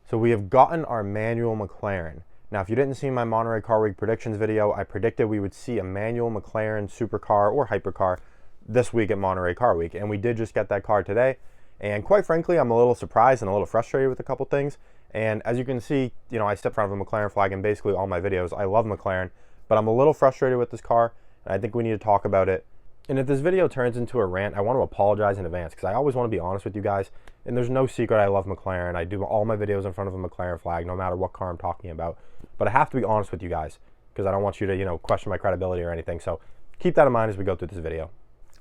So we have gotten our manual McLaren. Now, if you didn't see my Monterey Car Week predictions video, I predicted we would see a manual McLaren supercar or hypercar this week at Monterey Car Week, and we did just get that car today. And quite frankly, I'm a little surprised and a little frustrated with a couple things. And as you can see, I step in front of a McLaren flag in basically all my videos. I love McLaren, but I'm a little frustrated with this car, and I think we need to talk about it. And if this video turns into a rant, I want to apologize in advance because I always want to be honest with you guys. And there's no secret I love McLaren. I do all my videos in front of a McLaren flag, no matter what car I'm talking about. But I have to be honest with you guys because I don't want you to, question my credibility or anything. So keep that in mind as we go through this video.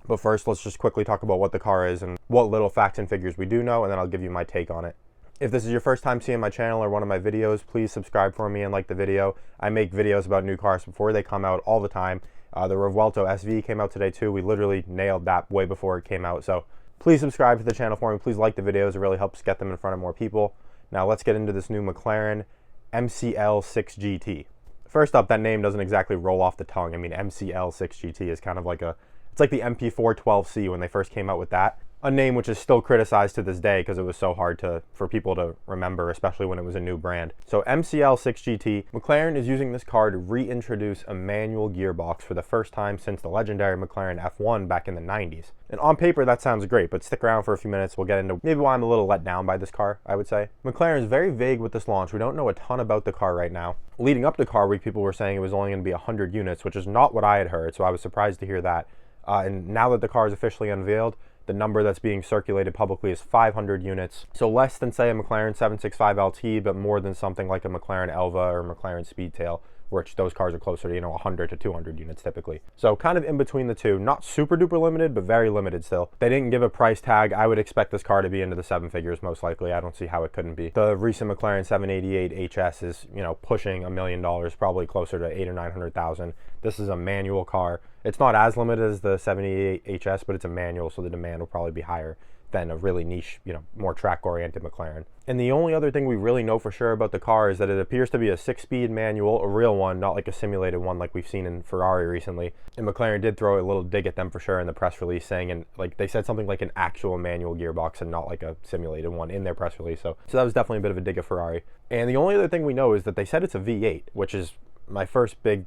But first, let's just quickly talk about what the car is and what little facts and figures we do know, and then I'll give you my take on it. If this is your first time seeing my channel or one of my videos, please subscribe for me and like the video. I make videos about new cars before they come out all the time. The Revuelto SV came out today too. We literally nailed that way before it came out. So please subscribe to the channel for me. Please like the videos. It really helps get them in front of more people. Now let's get into this new McLaren MCL 6GT. First up, that name doesn't exactly roll off the tongue. I mean, MCL 6GT is kind of like it's like the MP412C when they first came out with that. A name which is still criticized to this day because it was so hard for people to remember, especially when it was a new brand. So MCL 6GT, McLaren is using this car to reintroduce a manual gearbox for the first time since the legendary McLaren F1 back in the 90s. And on paper, that sounds great, but stick around for a few minutes. We'll get into maybe why I'm a little let down by this car, I would say. McLaren is very vague with this launch. We don't know a ton about the car right now. Leading up to Car Week, people were saying it was only going to be 100 units, which is not what I had heard, so I was surprised to hear that. And now that the car is officially unveiled, the number that's being circulated publicly is 500 units. So less than, say, a McLaren 765 LT, but more than something like a McLaren Elva or McLaren Speedtail, which those cars are closer to, 100 to 200 units typically. So kind of in between the two. Not super duper limited, but very limited still. They didn't give a price tag. I would expect this car to be into the 7 figures most likely. I don't see how it couldn't be. The recent McLaren 788 HS is, pushing $1 million, probably closer to 800,000 or 900,000. This is a manual car. It's not as limited as the 788 HS, but it's a manual, so the demand will probably be higher than a really niche, more track-oriented McLaren. And the only other thing we really know for sure about the car is that it appears to be a 6-speed manual, a real one, not like a simulated one like we've seen in Ferrari recently. And McLaren did throw a little dig at them for sure in the press release, saying, and like they said something like an actual manual gearbox and not like a simulated one in their press release. So that was definitely a bit of a dig at Ferrari. And the only other thing we know is that they said it's a V8, which is my first big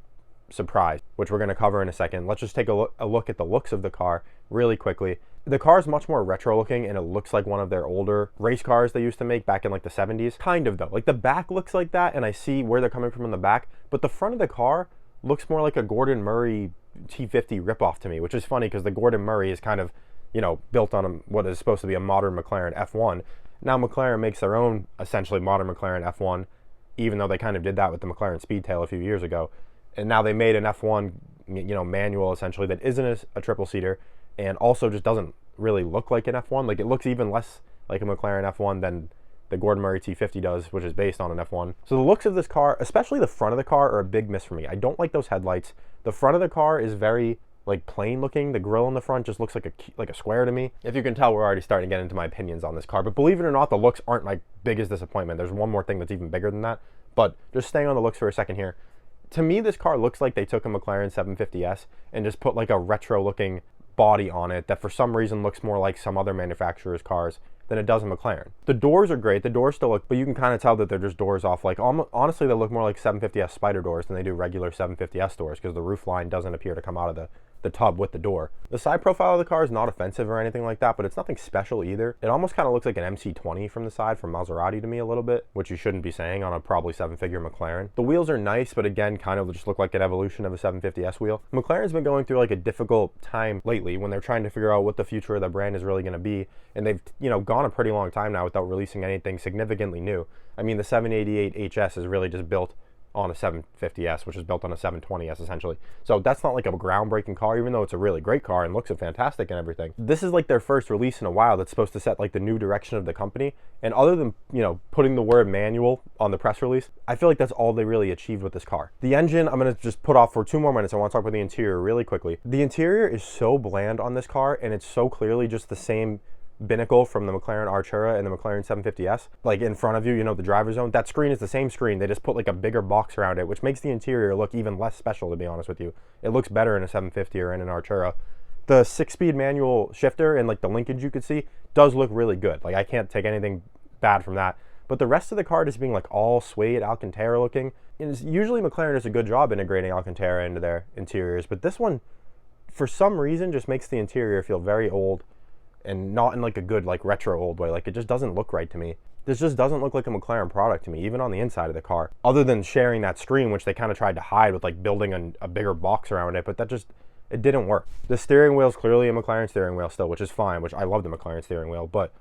surprise, which we're going to cover in a second. Let's just take a look at the looks of the car really quickly. The car is much more retro looking and it looks like one of their older race cars they used to make back in like the 70s. Kind of though. Like the back looks like that and I see where they're coming from in the back, but the front of the car looks more like a Gordon Murray T50 ripoff to me, which is funny because the Gordon Murray is kind of, built on what is supposed to be a modern McLaren F1. Now McLaren makes their own essentially modern McLaren F1, even though they kind of did that with the McLaren Speedtail a few years ago. And now they made an F1, manual essentially that isn't a triple-seater and also just doesn't really look like an F1. Like it looks even less like a McLaren F1 than the Gordon Murray T50 does, which is based on an F1. So the looks of this car, especially the front of the car, are a big miss for me. I don't like those headlights. The front of the car is very plain looking. The grille in the front just looks like a square to me. If you can tell, we're already starting to get into my opinions on this car. But believe it or not, the looks aren't my biggest disappointment. There's one more thing that's even bigger than that. But just staying on the looks for a second here. To me, this car looks like they took a McLaren 750S and just put like a retro-looking body on it that for some reason looks more like some other manufacturer's cars than it does a McLaren. The doors are great. The doors still look, but you can kind of tell that they're just doors off. Like honestly, they look more like 750S Spider doors than they do regular 750S doors because the roof line doesn't appear to come out of the tub with the door. The side profile of the car is not offensive or anything like that, but it's nothing special either. It almost kind of looks like an MC20 from the side from Maserati to me a little bit, which you shouldn't be saying on a probably 7-figure McLaren. The wheels are nice, but again, kind of just look like an evolution of a 750S wheel. McLaren's been going through like a difficult time lately when they're trying to figure out what the future of the brand is really going to be, and they've, gone a pretty long time now without releasing anything significantly new. I mean, the 788 HS is really just built on a 750S, which is built on a 720S essentially. So that's not like a groundbreaking car, even though it's a really great car and looks fantastic and everything. This is like their first release in a while that's supposed to set like the new direction of the company. And other than, putting the word manual on the press release, I feel like that's all they really achieved with this car. The engine, I'm going to just put off for 2 more minutes. I want to talk about the interior really quickly. The interior is so bland on this car and it's so clearly just the same binnacle from the McLaren Artura and the McLaren 750S, like in front of you, the driver's zone. That screen is the same screen. They just put like a bigger box around it, which makes the interior look even less special, to be honest with you. It looks better in a 750 or in an Artura. The 6-speed manual shifter and like the linkage you could see does look really good. Like I can't take anything bad from that. but the rest of the car just being like all suede Alcantara looking. And usually McLaren does a good job integrating Alcantara into their interiors, but this one, for some reason, just makes the interior feel very old and not in like a good like retro old way. Like it just doesn't look right to me. This just doesn't look like a McLaren product to me, even on the inside of the car, other than sharing that screen, which they kind of tried to hide with like building a bigger box around it, but that just, it didn't work. The steering wheel is clearly a McLaren steering wheel still, which is fine, which I love the McLaren steering wheel, but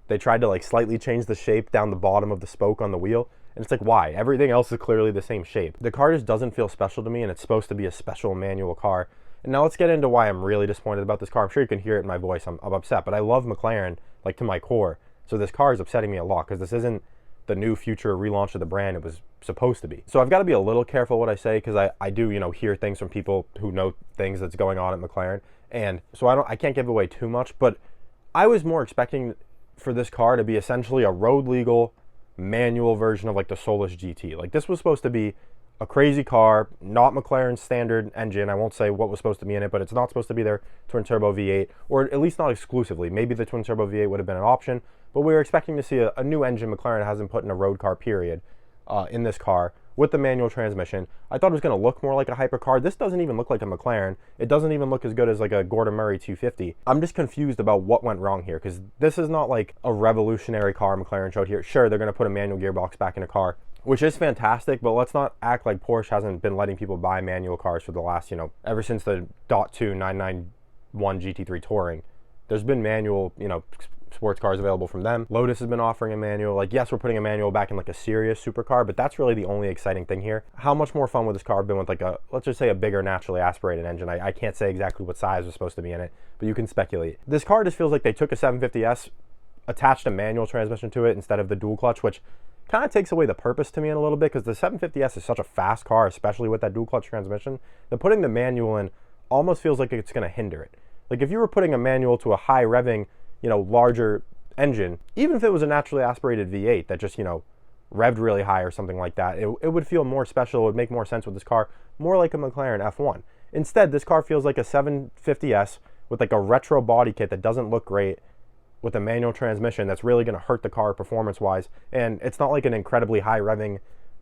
they tried to like slightly change the shape down the bottom of the spoke on the wheel, and it's like, why? Everything else is clearly the same shape. The car just doesn't feel special to me, and it's supposed to be a special manual car. And now let's get into why I'm really disappointed about this car. I'm sure you can hear it in my voice. I'm upset, but I love McLaren like to my core. So this car is upsetting me a lot because this isn't the new future relaunch of the brand it was supposed to be. So I've got to be a little careful what I say, because I do, you know, hear things from people who know things that's going on at McLaren. And so I can't give away too much, but I was more expecting for this car to be essentially a road legal manual version of like the Solus GT. Like this was supposed to be a crazy car, not McLaren's standard engine. I won't say what was supposed to be in it, but it's not supposed to be their twin turbo V8, or at least not exclusively. Maybe the twin turbo V8 would have been an option, but we were expecting to see a new engine McLaren hasn't put in a road car, period, in this car with the manual transmission. I thought it was going to look more like a hypercar. This doesn't even look like a McLaren. It doesn't even look as good as like a Gordon Murray 250. I'm just confused about what went wrong here, because this is not like a revolutionary car McLaren showed here. Sure, they're going to put a manual gearbox back in a car, which is fantastic, but let's not act like Porsche hasn't been letting people buy manual cars for the last, you know, ever since the .2 991 GT3 Touring. There's been manual, you know, sports cars available from them. Lotus has been offering a manual. Like, yes, we're putting a manual back in like a serious supercar, but that's really the only exciting thing here. How much more fun would this car have been with like a, let's just say, a bigger naturally aspirated engine? I can't say exactly what size was supposed to be in it, but you can speculate. This car just feels like they took a 750S, attached a manual transmission to it instead of the dual clutch, which kind of takes away the purpose to me in a little bit, because the 750S is such a fast car, especially with that dual clutch transmission, that putting the manual in almost feels like it's going to hinder it. Like if you were putting a manual to a high revving, you know, larger engine, even if it was a naturally aspirated V8 that just, you know, revved really high or something like that, it would feel more special. It would make more sense with this car, more like a McLaren F1. Instead, this car feels like a 750S with like a retro body kit that doesn't look great, with a manual transmission that's really going to hurt the car performance-wise. And it's not like an incredibly high revving,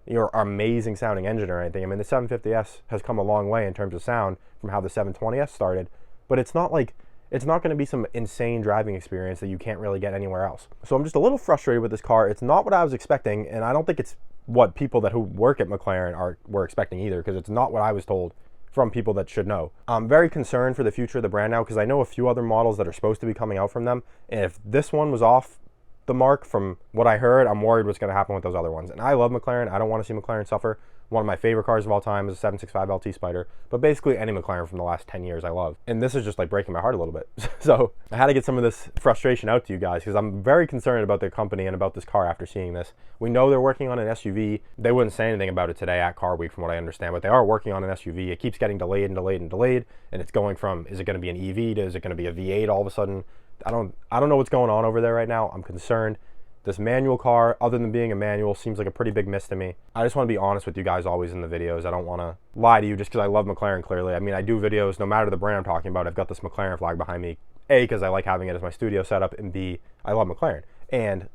or amazing sounding engine or anything. I mean, the 750S has come a long way in terms of sound from how the 720S started, but it's not like, it's not going to be some insane driving experience that you can't really get anywhere else. So I'm just a little frustrated with this car. It's not what I was expecting, and I don't think it's what people who work at McLaren were expecting either, because it's not what I was told from people that should know. I'm very concerned for the future of the brand now, because I know a few other models that are supposed to be coming out from them, and if this one was off the mark from what I heard, I'm worried what's going to happen with those other ones. And I love McLaren. I don't want to see McLaren suffer. One of my favorite cars of all time is a 765 LT Spider, but basically any McLaren from the last 10 years I love. And this is just like breaking my heart a little bit. So I had to get some of this frustration out to you guys, because I'm very concerned about their company and about this car after seeing this. We know they're working on an SUV. They wouldn't say anything about it today at Car Week from what I understand, but they are working on an SUV. It keeps getting delayed and delayed and delayed, and it's going from, is it going to be an EV to is it going to be a V8 all of a sudden? I don't know what's going on over there right now. I'm concerned. This manual car, other than being a manual, seems like a pretty big miss to me. I just want to be honest with you guys always in the videos. I don't want to lie to you just because I love McLaren, clearly. I mean, I do videos no matter the brand I'm talking about. I've got this McLaren flag behind me. A, because I like having it as my studio setup, and B, I love McLaren. And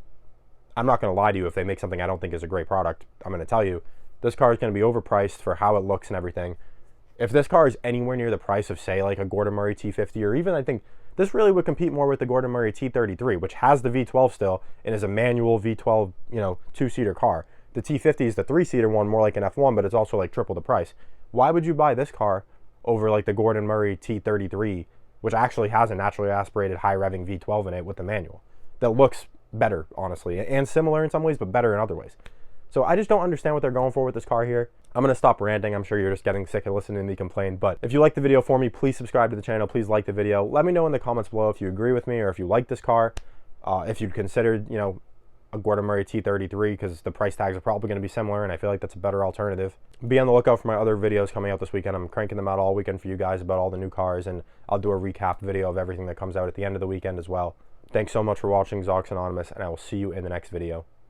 I'm not going to lie to you. If they make something I don't think is a great product, I'm going to tell you, this car is going to be overpriced for how it looks and everything. If this car is anywhere near the price of, say, like a Gordon Murray T50, or even, I think, this really would compete more with the Gordon Murray T33, which has the V12 still and is a manual V12, you know, two-seater car. The T50 is the three-seater one, more like an F1, but it's also like triple the price. Why would you buy this car over like the Gordon Murray T33, which actually has a naturally aspirated high-revving V12 in it with the manual that looks better, honestly, and similar in some ways, but better in other ways? So I just don't understand what they're going for with this car here. I'm going to stop ranting. I'm sure you're just getting sick of listening to me complain. But if you like the video for me, please subscribe to the channel. Please like the video. Let me know in the comments below if you agree with me or if you like this car. If you'd considered, you know, a Gordon Murray T33, because the price tags are probably going to be similar, and I feel like that's a better alternative. Be on the lookout for my other videos coming out this weekend. I'm cranking them out all weekend for you guys about all the new cars, and I'll do a recap video of everything that comes out at the end of the weekend as well. Thanks so much for watching Zox Anonymous, and I will see you in the next video.